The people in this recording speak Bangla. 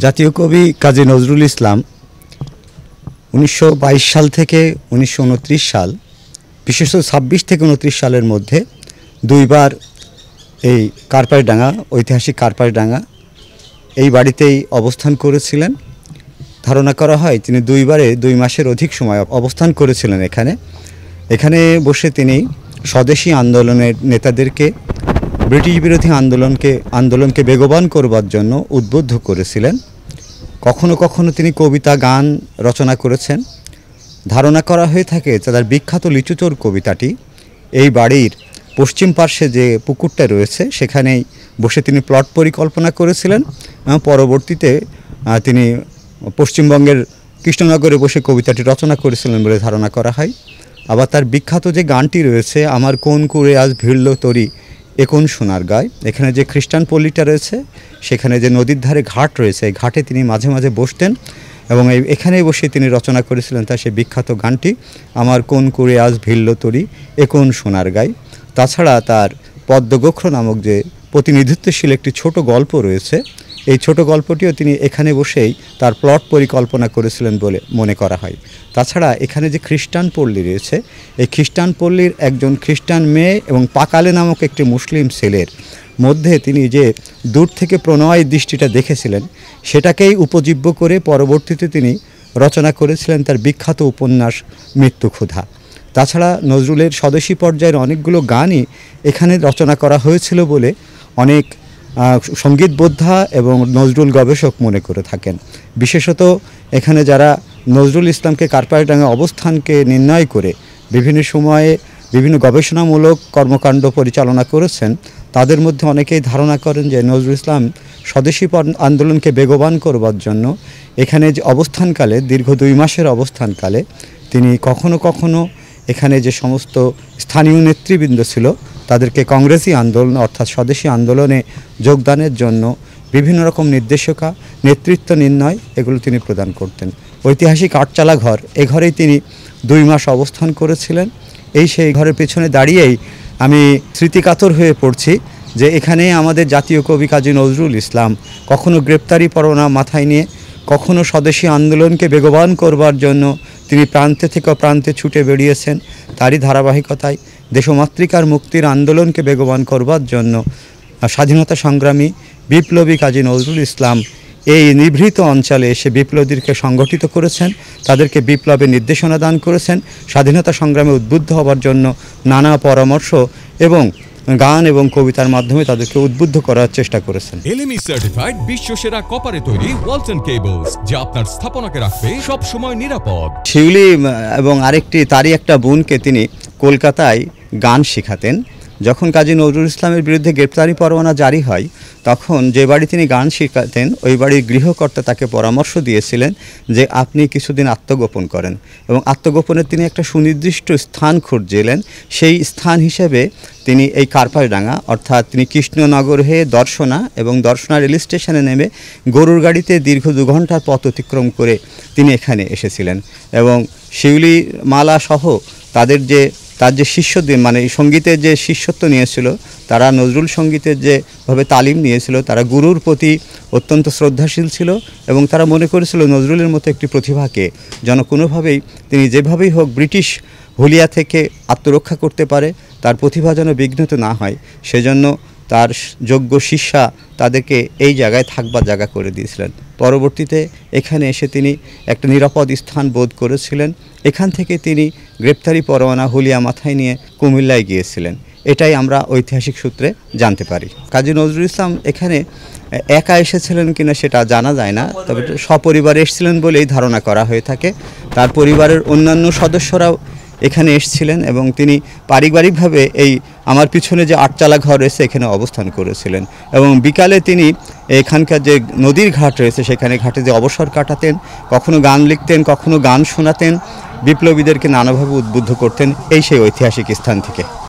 জাতীয় কবি কাজী নজরুল ইসলাম 1922 সাল থেকে 1929 সাল, বিশেষত 26 থেকে 29 সালের মধ্যে দুইবার এই কার্পাসডাঙ্গা, ঐতিহাসিক কার্পাসডাঙ্গা এই বাড়িতেই অবস্থান করেছিলেন। ধারণা করা হয় তিনি দুইবারে 2 মাসের অধিক সময় অবস্থান করেছিলেন এখানে বসে তিনি স্বদেশী আন্দোলনের নেতাদেরকে ব্রিটিশ বিরোধী আন্দোলনকে বেগবান করবার জন্য উদ্বুদ্ধ করেছিলেন। কখনো কখনো তিনি কবিতা গান রচনা করেছেন। ধারণা করা হয়ে থাকে তার বিখ্যাত লিচুচোর কবিতাটি এই বাড়ির পশ্চিম পার্শ্বে যে পুকুরটা রয়েছে সেখানেই বসে তিনি প্লট পরিকল্পনা করেছিলেন। পরবর্তীতে তিনি পশ্চিমবঙ্গের কৃষ্ণনগরে বসে কবিতাটি রচনা করেছিলেন বলে ধারণা করা হয়। আবার তার বিখ্যাত যে গানটি রয়েছে, আমার কোন কুরে আজ ভিড়ল তরি এ কোন সোনার গায়, এখানে যে খ্রিস্টান পল্লীটা রয়েছে সেখানে যে নদীর ধারে ঘাট রয়েছে, এই ঘাটে তিনি মাঝে মাঝে বসতেন এবং এখানেই বসে তিনি রচনা করেছিলেন তার সেই বিখ্যাত গানটি, আমার কোন কুরে আজ ভিড়ল তরি এ কোন সোনার গায়। তাছাড়া তার পদ্মগোখ্র নামক যে প্রতিনিধিত্বশীল একটি ছোট গল্প রয়েছে, এই ছোট গল্পটিও তিনি এখানে বসেই তার প্লট পরিকল্পনা করেছিলেন বলে মনে করা হয়। তাছাড়া এখানে যে খ্রিস্টান পল্লী রয়েছে, এই খ্রিস্টান পল্লীর একজন খ্রিস্টান মেয়ে এবং পাকালে নামক একটি মুসলিম ছেলের মধ্যে তিনি যে দূর থেকে প্রণয় দৃষ্টিটা দেখেছিলেন, সেটাকেই উপজীব্য করে পরবর্তীতে তিনি রচনা করেছিলেন তার বিখ্যাত উপন্যাস মৃত্যু ক্ষুধা। তাছাড়া নজরুলের স্বদেশী পর্যায়ের অনেকগুলো গানই এখানে রচনা করা হয়েছিল বলে অনেক সঙ্গীত বোদ্ধা এবং নজরুল গবেষক মনে করে থাকেন। বিশেষত এখানে যারা নজরুল ইসলামকে কার্পাসডাঙ্গা অবস্থানকে নির্ণয় করে বিভিন্ন সময়ে বিভিন্ন গবেষণামূলক কর্মকাণ্ড পরিচালনা করেছেন, তাদের মধ্যে অনেকেই ধারণা করেন যে নজরুল ইসলাম স্বদেশী আন্দোলনকে বেগবান করবার জন্য এখানে যে অবস্থানকালে, দীর্ঘ 2 মাসের অবস্থানকালে তিনি কখনো কখনো এখানে যে সমস্ত স্থানীয় নেতৃবৃন্দ ছিল তাদেরকে কংগ্রেসি আন্দোলন অর্থাৎ স্বদেশী আন্দোলনে যোগদানের জন্য বিভিন্ন রকম নির্দেশিকা, নেতৃত্ব নির্ণয় এগুলো তিনি প্রদান করতেন। ঐতিহাসিক আটচালা ঘর, এ ঘরেই তিনি 2 মাস অবস্থান করেছিলেন। সেই ঘরের পেছনে দাঁড়িয়েই আমি স্মৃতিকাতর হয়ে পড়ছি যে এখানে আমাদের জাতীয় কবি কাজী নজরুল ইসলাম কখনো গ্রেপ্তারি পরোয়ানা মাথায় নিয়ে, কখনো স্বদেশী আন্দোলনকে বেগবান করবার জন্য তিনি প্রান্তে থেকে প্রান্তে ছুটে বেরিয়েছেন। তারই ধারাবাহিকতায় দেশমাতৃকার মুক্তির আন্দোলনকে বেগবান করবার জন্য স্বাধীনতা সংগ্রামী বিপ্লবী কাজী নজরুল ইসলাম এই নিভৃত অঞ্চলে এসে বিপ্লবীদেরকে সংগঠিত করেছেন, তাদেরকে বিপ্লবের নির্দেশনা দান করেছেন, স্বাধীনতা সংগ্রামে উদ্বুদ্ধ হবার জন্য নানা পরামর্শ এবং গান এবং কবিতার মাধ্যমে তাদেরকে উদ্বুদ্ধ করার চেষ্টা করেছেন। এলএমই সার্টিফাইড বিশ্বসেরা কপারে তৈরি ওয়ালটন কেবলস, যা আপনার স্থাপনাকে রাখবে সব সময় নিরাপদ। শিউলি এবং তারই একটা বোনকে তিনি কলকাতায় গান শেখাতেন। যখন কাজী নজরুল ইসলামের বিরুদ্ধে গ্রেপ্তারি পরোয়ানা জারি হয়, তখন যে বাড়ি তিনি গান শেখাতেন ওই বাড়ির গৃহকর্তা তাকে পরামর্শ দিয়েছিলেন যে আপনি কিছুদিন আত্মগোপন করেন, এবং আত্মগোপনের তিনি একটা সুনির্দিষ্ট স্থান খুঁজছিলেন। সেই স্থান হিসেবে তিনি এই কার্পাসডাঙ্গা অর্থাৎ তিনি কৃষ্ণনগর হয়ে দর্শনা এবং দর্শনা রেল স্টেশনে নেমে গরুর গাড়িতে দীর্ঘ 2 ঘন্টার পথ অতিক্রম করে তিনি এখানে এসেছিলেন। এবং শিউলি মালা সহ তার যে শিষ্যদের মানে সঙ্গীতের যে শিষ্যত্ব নিয়েছিল, তারা নজরুল সঙ্গীতের যেভাবে তালিম নিয়েছিল, তারা গুরুর প্রতি অত্যন্ত শ্রদ্ধাশীল ছিল এবং তারা মনে করেছিল নজরুলের মতো একটি প্রতিভাকে যেন কোনোভাবেই তিনি যেভাবেই হোক ব্রিটিশ হুলিয়া থেকে আত্মরক্ষা করতে পারে, তার প্রতিভা যেন বিঘ্নিত না হয়, সেজন্য তার যোগ্য শিষ্যা তাদেরকে এই জায়গায় থাকবার জায়গা করে দিয়েছিলেন। পরবর্তীতে এখানে এসে তিনি একটা নিরাপদ স্থান বোধ করেছিলেন। এখান থেকে তিনি গ্রেপ্তারি পরোয়ানা হুলিয়া মাথায় নিয়ে কুমিল্লায় গিয়েছিলেন। এটাই আমরা ঐতিহাসিক সূত্রে জানতে পারি। কাজী নজরুল ইসলাম এখানে একা এসেছিলেন কিনা সেটা জানা যায় না, তবে সপরিবারে এসেছিলেন বলেই ধারণা করা হয়ে থাকে। তার পরিবারের অন্যান্য সদস্যরাও এখানে এসেছিলেন এবং তিনি পারিবারিকভাবে এই আমার পিছনে যে আটচালা ঘর রয়েছে এখানে অবস্থান করেছিলেন। এবং বিকালে তিনি এখানকার যে নদীর ঘাট রয়েছে সেখানে ঘাটে যে অবসর কাটাতেন, কখনো গান লিখতেন, কখনো গান শোনাতেন, বিপ্লবীদেরকে নানাভাবে উদ্বুদ্ধ করতেন সেই ঐতিহাসিক স্থান থেকে।